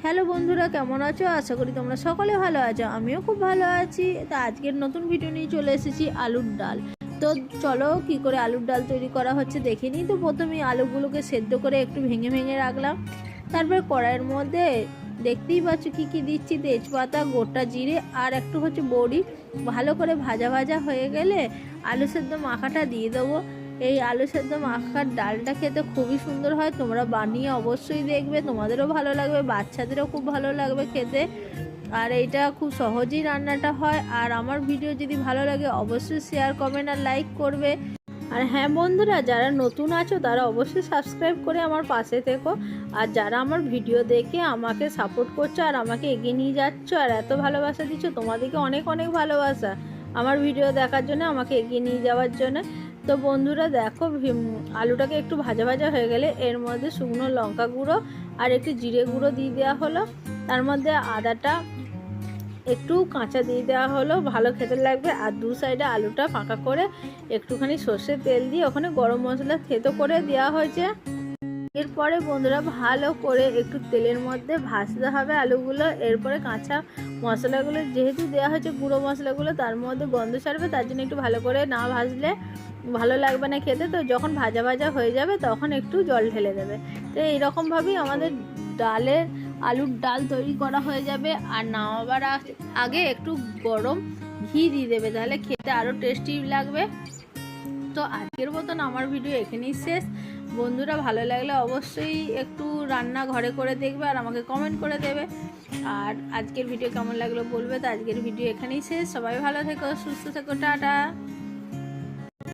Hello বন্ধুরা, কেমন আছো? আশা করি তোমরা সকলে ভালো আছো। আমিও খুব ভালো আছি। তো আজকের নতুন ভিডিও নিয়ে চলে এসেছি আলুর ডাল। তো চলো কি করে আলুর ডাল তৈরি করা হচ্ছে দেখে নিই। তো প্রথমেই আলুগুলোকে সেদ্ধ করে একটু ভেঙে ভেঙে রাখলাম। তারপর কড়াইয়ের মধ্যে দেখতেই পাচ্ছ কি কি দিচ্ছি, তেজপাতা, গোটা জিরে আর একটু হচ্ছে বড়ি। ভালো করে ভাজা ভাজা হয়ে গেলে আলু সেদ্ধ মাখাটা দিয়ে দেবো। এই আলু সেদ্ধ মাখার ডালটা খেতে খুবই সুন্দর হয়। তোমরা বানিয়ে অবশ্যই দেখবে, তোমাদেরও ভালো লাগবে, বাচ্চাদেরও খুব ভালো লাগবে খেতে। আর এইটা খুব সহজেই রান্নাটা হয়। আর আমার ভিডিও যদি ভালো লাগে অবশ্যই শেয়ার, কমেন্ট আর লাইক করবে। আর হ্যাঁ বন্ধুরা, যারা নতুন আছো তারা অবশ্যই সাবস্ক্রাইব করে আমার পাশে থেকো। আর যারা আমার ভিডিও দেখে আমাকে সাপোর্ট করছো আর আমাকে এগিয়ে নিয়ে যাচ্ছ আর এত ভালোবাসা দিচ্ছ, তোমাদেরকে অনেক অনেক ভালোবাসা আমার ভিডিও দেখার জন্য, আমাকে এগিয়ে নিয়ে যাওয়ার জন্য। তো বন্ধুরা দেখো, আলুটাকে একটু ভাজা ভাজা হয়ে গেলে এর মধ্যে শুকনো লঙ্কা গুঁড়ো আর একটু জিরে গুঁড়ো দিয়ে দেওয়া হলো। তার মধ্যে আদাটা একটু কাঁচা দিয়ে দেওয়া হলো, ভালো খেতে লাগবে। আর দু সাইডে আলুটা ফাঁকা করে একটুখানি সর্ষের তেল দিয়ে ওখানে গরম মশলা থেতো করে দেওয়া হয়েছে। এরপরে বন্ধুরা ভালো করে একটু তেলের মধ্যে ভাজতে হবে আলুগুলো। এরপরে কাঁচা মশলাগুলো যেহেতু দেওয়া হয়েছে, গুঁড়ো মশলাগুলো, তার মধ্যে গন্ধ ছাড়বে, তার জন্য একটু ভালো করে না ভাজলে ভালো লাগবে না খেতে। তো যখন ভাজা ভাজা হয়ে যাবে তখন একটু জল ঢেলে দেবে। তো এইরকমভাবেই আমাদের আলুর ডাল তৈরি করা হয়ে যাবে। আর নামাবার আগে একটু গরম ঘি দিয়ে দেবে, তাহলে খেতে আরও টেস্টি লাগবে। তো আজকের মতন আমার ভিডিও এখানেই শেষ। বন্ধুরা ভালো লাগলে অবশ্যই একটু রান্না ঘরে করে দেখবে আর আমাকে কমেন্ট করে দেবে। আর আজকের ভিডিও কেমন লাগলো বলবে। তো আজকের ভিডিও এখানেই শেষ। সবাই ভালো থেকো, সুস্থ থেকো, টাটা।